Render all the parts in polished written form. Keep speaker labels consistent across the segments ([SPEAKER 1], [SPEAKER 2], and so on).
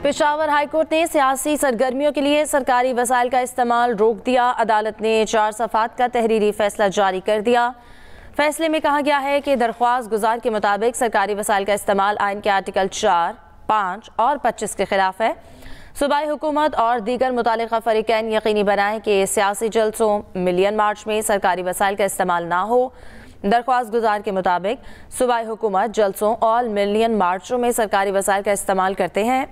[SPEAKER 1] Peshawar high court ने सियासी सरगर्मियों के लिए सरकारी वसाइल का इस्तेमाल रोक दिया। अदालत ने 4 सफ़ात का तहरीरी फैसला जारी कर दिया। फैसले में कहा गया है कि दरख्वास्त गुजार के मुताबिक सरकारी वसाइल का इस्तेमाल आइन के आर्टिकल 4, 5 और 25 के खिलाफ है। सूबाई हुकूमत और दीगर मुतालिका फरीकैन यकीनी बनाएं कि सियासी जलसों, मिलियन मार्च में सरकारी वसाइल का इस्तेमाल ना हो। दरख्वास्त गुजार के मुताबिक सूबाई हुकूमत जलसों और मिलियन मार्चों में सरकारी वसाइल का इस्तेमाल करते हैं।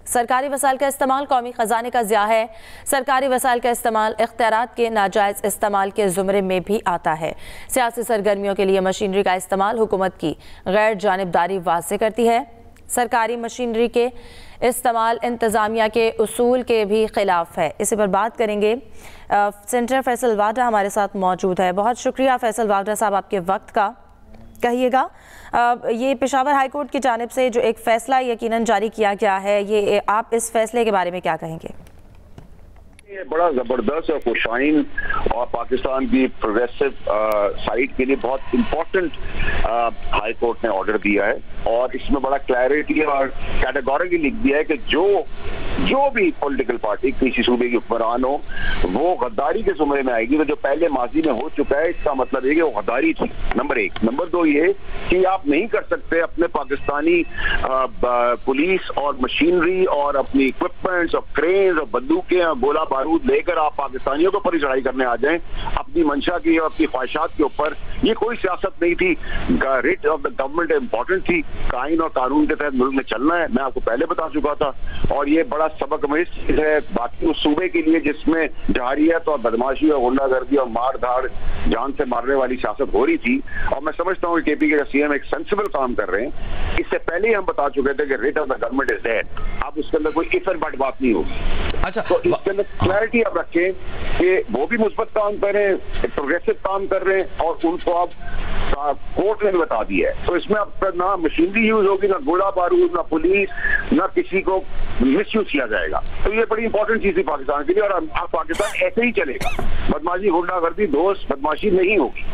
[SPEAKER 1] सरकारी वसाइल का इस्तेमाल कौमी खजाने का ज़िया है। सरकारी वसाइल का इस्तेमाल इख्तियारात के नाजायज़ इस्तेमाल के ज़ुमरे में भी आता है। सियासी सरगर्मियों के लिए मशीनरी का इस्तेमाल हुकूमत की गैर जानिबदारी वाज़ेह करती है। सरकारी मशीनरी के इस्तेमाल इंतज़ामिया के उसूल के भी ख़िलाफ़ है। इसी पर बात करेंगे। सेनेटर फैसल वाड्रा हमारे साथ मौजूद है। बहुत शुक्रिया फैसल वाड्रा साहब आपके वक्त का। कहिएगा, ये पेशावर हाई कोर्ट की जानिब से जो एक फ़ैसला यकीनन जारी किया गया है, ये आप इस फैसले के बारे में क्या कहेंगे?
[SPEAKER 2] ये बड़ा ज़बरदस्त और खुशाइन और पाकिस्तान की प्रोग्रेसिव साइड के लिए बहुत इम्पोर्टेंट हाई कोर्ट ने ऑर्डर दिया है और इसमें बड़ा क्लैरिटी और कैटेगोरिकली लिख दिया है कि जो भी पॉलिटिकल पार्टी किसी सूबे की हुक्मरान हो वो गद्दारी के जुमरे में आएगी। तो जो पहले माजी में हो चुका है इसका मतलब है कि वो गद्दारी थी, नंबर 1। नंबर 2 ये कि आप नहीं कर सकते अपने पाकिस्तानी पुलिस और मशीनरी और अपनी इक्विपमेंट्स और क्रेन्स और बंदूकें और गोला बारूद लेकर आप पाकिस्तानियों के ऊपर ही चढ़ाई करने आ जाएं अपनी मंशा की और अपनी ख्वाहिशात के ऊपर। ये कोई सियासत नहीं थी। Writ of the government important थी। आइन और कानून के तहत मुल्क में चलना है, मैं आपको पहले बता चुका था। और ये बड़ा सबक आमेज चीज है बाकी उस सूबे के लिए जिसमें जहारियत और बदमाशी और गुंडागर्दी और मार धाड़ जान से मारने वाली सियासत हो रही थी। और मैं समझता हूँ कि केपी के सीएम एक सेंसिबल काम कर रहे हैं। इससे पहले ही हम बता चुके थे कि writ of the government is dead. अब उसके अंदर कोई इफ एंड बट बात नहीं होगी।
[SPEAKER 3] अच्छा,
[SPEAKER 2] तो इसके अंदर क्लैरिटी आप रखें कि वो भी मुस्बत काम कर रहे हैं, प्रोग्रेसिव काम कर रहे हैं और उनको अब कोर्ट ने भी बता दिया है। तो इसमें अब ना मशीनरी यूज होगी, ना गोला बारूद, ना पुलिस, ना किसी को मिस यूज किया जाएगा। तो ये बड़ी इंपॉर्टेंट चीज थी पाकिस्तान के लिए और अब पाकिस्तान ऐसे ही चलेगा। बदमाशी, गुंडागर्दी, दोस्त बदमाशी नहीं होगी।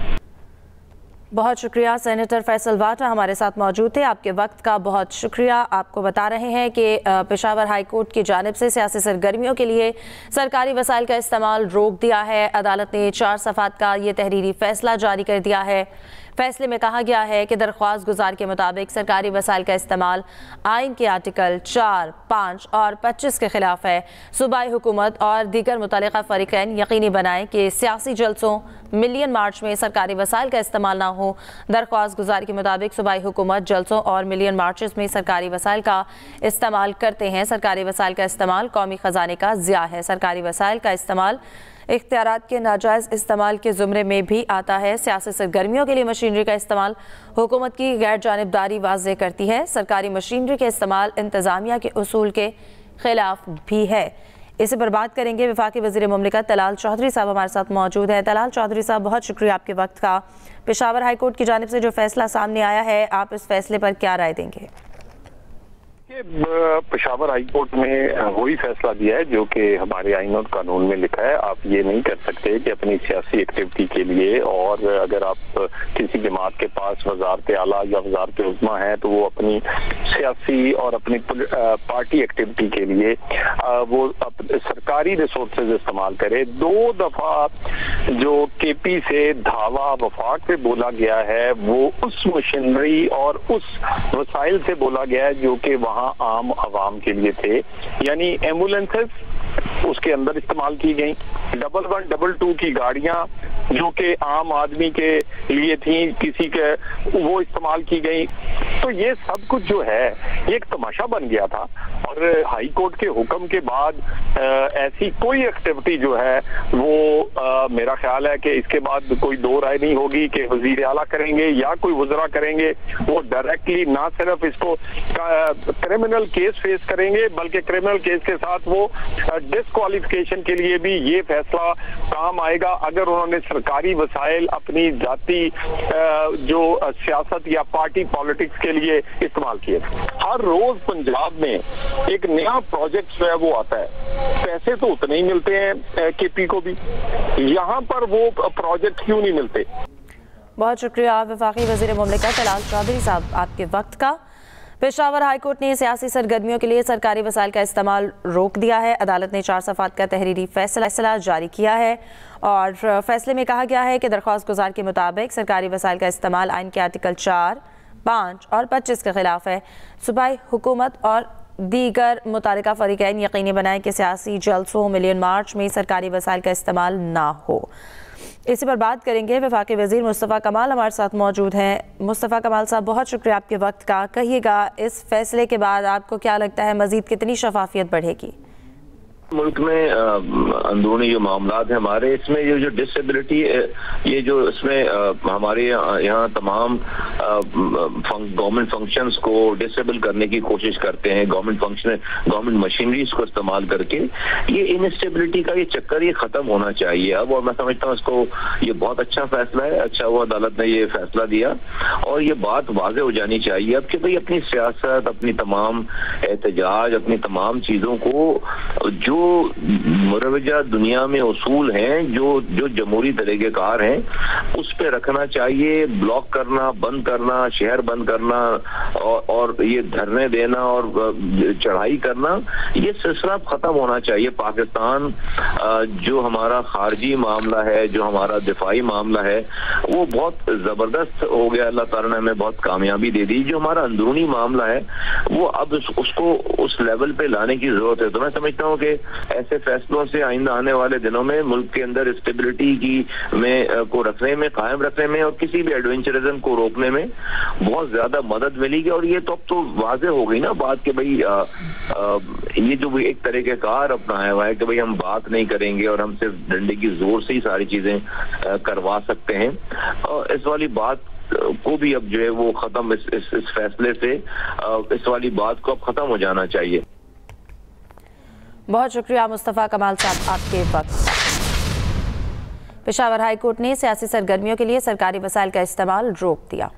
[SPEAKER 1] बहुत शुक्रिया। सेनेटर फैसल वाड्रा हमारे साथ मौजूद थे। आपके वक्त का बहुत शुक्रिया। आपको बता रहे हैं कि पेशावर हाई कोर्ट की जानिब से सियासी सरगर्मियों के लिए सरकारी वसाइल का इस्तेमाल रोक दिया है। अदालत ने 4 सफ़ात का ये तहरीरी फैसला जारी कर दिया है। फैसले में कहा गया है कि दरख्वास्त गुजार के मुताबिक सरकारी वसाइल का इस्तेमाल आइन के आर्टिकल 4, 5 और 25 के खिलाफ है। सूबाई हुकूमत और दीगर मुतालिका फरीकैन यकीनी बनाएं कि सियासी जलसों, मिलियन मार्च में सरकारी वसाइल का इस्तेमाल ना हो। दरख्वास्त गुजार के मुताबिक सूबाई हुकूमत जलसों और मिलियन मार्चेस में सरकारी वसाइल का इस्तेमाल करते हैं। सरकारी वसाइल का इस्तेमाल कौमी खजाने का ज़िया है। सरकारी वसाइल का इस्तेमाल इख्तियारात के नाजायज़ इस्तेमाल के ज़ुमरे में भी आता है। सियासी सरगर्मियों के लिए मशीनरी का इस्तेमाल हुकूमत की गैर जानिबदारी वाज़ेह करती है। सरकारी मशीनरी के इस्तेमाल इंतज़ामिया के उसूल के खिलाफ भी है। इसी पर बात करेंगे। वफाकी वज़ीर मुमलिकत तलाल चौधरी साहब हमारे साथ मौजूद है। तलाल चौधरी साहब, बहुत शुक्रिया आपके वक्त का। पेशावर हाई कोर्ट की जानिब से जो फैसला सामने आया है, आप इस फैसले पर क्या राय देंगे?
[SPEAKER 4] पेशावर हाई कोर्ट ने वही फैसला दिया है जो कि हमारे आइन और कानून में लिखा है। आप ये नहीं कर सकते कि अपनी सियासी एक्टिविटी के लिए, और अगर आप किसी जमात के पास वजारत आला या वजारत उज़्मा है तो वो अपनी सियासी और अपनी पार्टी एक्टिविटी के लिए वो सरकारी रिसोर्सेज इस्तेमाल करे। 2 दफा जो केपी से धावा वफाक पे बोला गया है वो उस मशीनरी और उस वसाइल से बोला गया है जो कि वहाँ आम आवाम के लिए थे, यानी एम्बुलेंसेस उसके अंदर इस्तेमाल की गई, 11, 22 की गाड़ियां जो कि आम आदमी के लिए थी, किसी के वो इस्तेमाल की गई। तो ये सब कुछ जो है ये एक तमाशा बन गया था। और हाई कोर्ट के हुक्म के बाद ऐसी कोई एक्टिविटी जो है वो मेरा ख्याल है कि इसके बाद कोई 2 राय नहीं होगी कि वजीर आला करेंगे या कोई वज़रा करेंगे। वो डायरेक्टली ना सिर्फ इसको क्रिमिनल केस फेस करेंगे बल्कि क्रिमिनल केस के साथ वो डिस्क्वालिफिकेशन के लिए भी ये फैसला काम आएगा अगर उन्होंने सरकारी वसाइल अपनी जाती जो सियासत या पार्टी पॉलिटिक्स के लिए इस्तेमाल किए। हर रोज पंजाब में एक नया प्रोजेक्ट जो है वो आता है। पैसे तो उतने ही मिलते हैं केपी को भी, यहाँ पर वो प्रोजेक्ट क्यों नहीं मिलते?
[SPEAKER 1] बहुत शुक्रिया वफाकी वज़ीर मुमलिकत तलाल चौधरी साहब आपके वक्त का। पेशावर हाई कोर्ट ने सियासी सरगर्मियों के लिए सरकारी वसाइल का इस्तेमाल रोक दिया है। अदालत ने 4 सफ़ात का तहरीरी फैसला जारी किया है और फैसले में कहा गया है कि दरख्वास्त गुजार के मुताबिक सरकारी वसाइल का इस्तेमाल आइन के आर्टिकल 4, 5 और 25 के खिलाफ है। सूबाई हुकूमत और दीगर मुतालिका फरीकैन यकीनी बनाएं कि सियासी जलसों मिलियन मार्च में सरकारी वसाइल का इस्तेमाल ना हो। इसी पर बात करेंगे। वफाकी वज़ीर मुस्तफ़ा कमाल हमारे साथ मौजूद हैं। मुस्तफ़ा कमाल साहब, बहुत शुक्रिया आपके वक्त का। कहिएगा, इस फैसले के बाद आपको क्या लगता है मज़ीद कितनी शफाफियत बढ़ेगी?
[SPEAKER 3] मुल्क में अंदरूनी जो मामलात हैं हमारे, इसमें ये जो डिसेबिलिटी ये जो इसमें हमारे यहाँ तमाम गवर्नमेंट फंक्शंस को डिसेबल करने की कोशिश करते हैं, गवर्नमेंट मशीनरीज को इस्तेमाल करके। ये इनस्टेबिलिटी का ये चक्कर ये खत्म होना चाहिए अब, और मैं समझता हूँ इसको ये बहुत अच्छा फैसला है। अच्छा हुआ अदालत ने ये फैसला दिया और ये बात वाज़ेह हो जानी चाहिए अब कि भाई अपनी सियासत, अपनी तमाम एहतजाज, अपनी तमाम चीज़ों को जो मुरवजा दुनिया में उसूल हैं, जो जमहूरी तरीक़ेकार हैं, उस पे रखना चाहिए। ब्लॉक करना, बंद करना, शहर बंद करना और ये धरने देना और चढ़ाई करना, ये सिलसिला खत्म होना चाहिए। पाकिस्तान जो हमारा खारजी मामला है, जो हमारा दिफाई मामला है, वो बहुत ज़बरदस्त हो गया। अल्लाह ताला ने हमें बहुत कामयाबी दे दी। जो हमारा अंदरूनी मामला है वो अब उसको उस लेवल पे लाने की ज़रूरत है। तो मैं समझता हूँ कि ऐसे फैसलों से आइंदा आने वाले दिनों में मुल्क के अंदर स्टेबिलिटी को रखने में, कायम रखने में और किसी भी एडवेंचरिज्म को रोकने में बहुत ज्यादा मदद मिलेगी। और ये तो अब तो वाज़ेह हो गई ना बात कि भाई ये जो एक तरीक़ेकार अपनाया हुआ है कि भाई हम बात नहीं करेंगे और हम सिर्फ डंडे की जोर से ही सारी चीजें करवा सकते हैं, और इस वाली बात को भी अब जो है वो खत्म, इस फैसले से इस वाली बात को अब खत्म हो जाना चाहिए।
[SPEAKER 1] बहुत शुक्रिया मुस्तफ़ा कमाल साहब आपके वक्त। पेशावर हाई कोर्ट ने सियासी सरगर्मियों के लिए सरकारी वसाइल का इस्तेमाल रोक दिया।